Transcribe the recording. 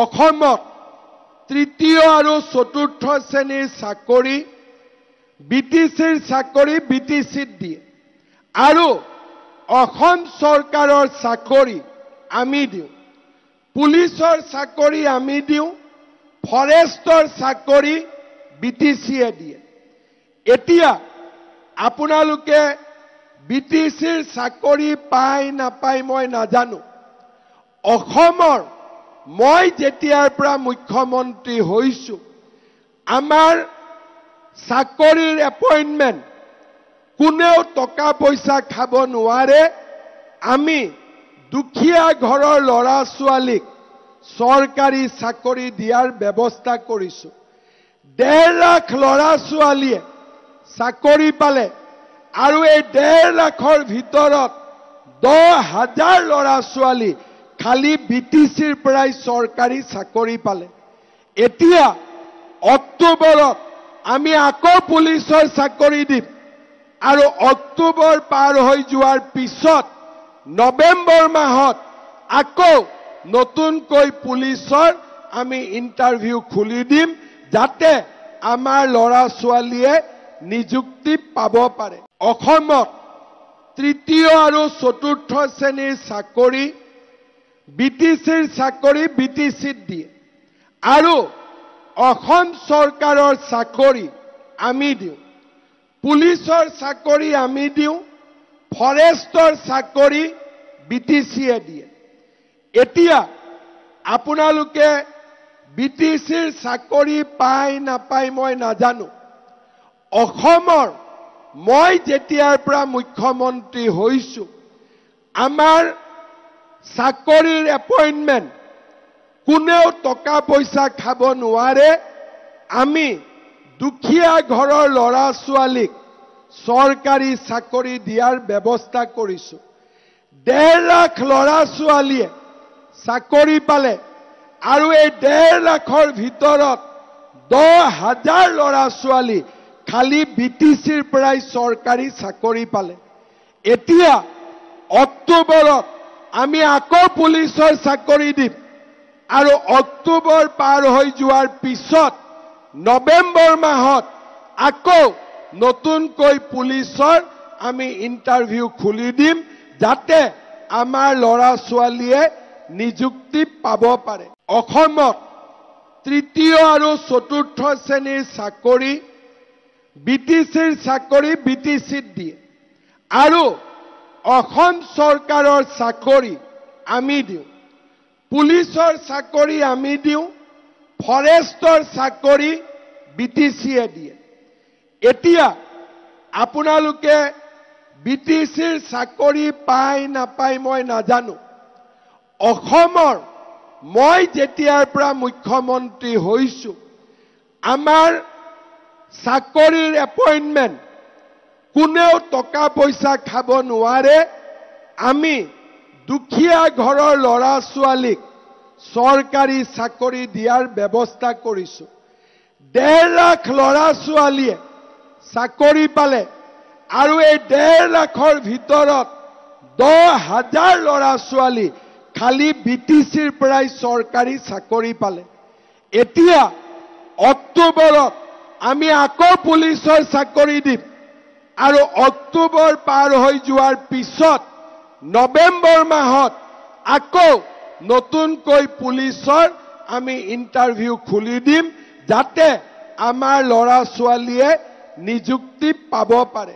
অসমত তৃতীয় আৰু চতুৰ্থ শ্ৰেণীৰ চাকৰি বিটিচিৰ চাকৰি বিটিচিত দিয়ে আৰু অসম চৰকাৰৰ চাকৰি আমি দিওঁ, পুলিচৰ চাকৰি আমি দিওঁ, ফৰেষ্টৰ চাকৰি বিটিচিয়ে দিয়ে। এতিয়া আপোনালোকে বিটিচিৰ চাকৰি পায় নাপায় মই নাজানো। অসমৰ মই যেতিয়াৰ পৰা মুখ্যমন্ত্ৰী হৈছো আমাৰ চাকৰিৰ এপইণ্টমেণ্ট কোনেও টকা পইচা খাব নোৱাৰে। আমি দুখীয়া ঘৰৰ ল'ৰা ছোৱালীক চৰকাৰী চাকৰি দিয়াৰ ব্যৱস্থা কৰিছো। 1.5 লাখ ল'ৰা ছোৱালীয়ে চাকৰি পালে আৰু এই 1.5 লাখৰ ভিতৰত 10,000 ল'ৰা ছোৱালী খালি বিটিচিৰ পৰাই চৰকাৰী চাকৰি পালে। এতিয়া অক্টোবৰত আমি আকৌ পুলিচৰ চাকৰি দিম আৰু অক্টোবৰ পাৰ হৈ যোৱাৰ পিছত নৱেম্বৰ মাহত আকৌ নতুনকৈ পুলিচৰ আমি ইণ্টাৰভিউ খুলি দিম যাতে আমাৰ ল'ৰা ছোৱালীয়ে নিযুক্তি পাব পাৰে। অসমত তৃতীয় আৰু চতুৰ্থ শ্ৰেণীৰ চাকৰি বিটিচিৰ চাকৰি বিটিচিত দিয়ে আৰু অসম চৰকাৰৰ চাকৰি আমি দিওঁ, পুলিচৰ চাকৰি আমি দিওঁ, ফৰেষ্টৰ চাকৰি বিটিচিয়ে দিয়ে। এতিয়া আপোনালোকে বিটিচিৰ চাকৰি পায় নাপায় মই নাজানো। অসমৰ মই যেতিয়াৰ পৰা মুখ্যমন্ত্ৰী হৈছো আমাৰ চাকৰিৰ এপইণ্টমেণ্ট কোনেও টকা পইচা খাব নোৱাৰে। আমি দুখীয়া ঘৰৰ ল'ৰা ছোৱালীক চৰকাৰী চাকৰি দিয়াৰ ব্যৱস্থা কৰিছো। 1.5 লাখ ল'ৰা ছোৱালীয়ে চাকৰি পালে আৰু এই 1.5 লাখৰ ভিতৰত 10,000 ল'ৰা ছোৱালী খালি বিটিচিৰ পৰাই চৰকাৰী চাকৰি পালে। এতিয়া অক্টোবৰত আমি আকৌ পুলিচৰ চাকৰি দিম আৰু অক্টোবৰ পাৰ হৈ যোৱাৰ পিছত নৱেম্বৰ মাহত আকৌ নতুনকৈ পুলিচৰ আমি ইণ্টাৰভিউ খুলি দিম যাতে আমাৰ ল'ৰা ছোৱালীয়ে নিযুক্তি পাব পাৰে। অসমত তৃতীয় আৰু চতুৰ্থ শ্ৰেণীৰ চাকৰি বিটিচিৰ চাকৰি বিটিচিত দিয়ে আৰু অসম চৰকাৰৰ চাকৰি আমি দিওঁ, পুলিচৰ চাকৰি আমি দিওঁ, ফৰেষ্টৰ চাকৰি বিটিচিয়ে দিয়ে। এতিয়া আপোনালোকে বিটিচিৰ চাকৰি পায় নাপায় মই নাজানো। অসমৰ মই যেতিয়াৰ পৰা মুখ্যমন্ত্ৰী হৈছো আমাৰ চাকৰিৰ এপইণ্টমেণ্ট কোনেও টকা পইচা খাব নোৱাৰে। আমি দুখীয়া ঘৰৰ ল'ৰা ছোৱালীক চৰকাৰী চাকৰি দিয়াৰ ব্যৱস্থা কৰিছো। 1.5 লাখ ল'ৰা ছোৱালীয়ে চাকৰি পালে আৰু এই 1.5 লাখৰ ভিতৰত 10,000 ল'ৰা ছোৱালী খালি বিটিচিৰ পৰাই চৰকাৰী চাকৰি পালে। এতিয়া অক্টোবৰত আমি আকৌ পুলিচৰ চাকৰি দিম আৰু অক্টোবৰ পাৰ হৈ যোৱাৰ পিছত নৱেম্বৰ মাহত আকৌ নতুনকৈ পুলিচৰ আমি ইণ্টাৰভিউ খুলি দিম যাতে আমাৰ ল'ৰা ছোৱালীয়ে নিযুক্তি পাব পাৰে।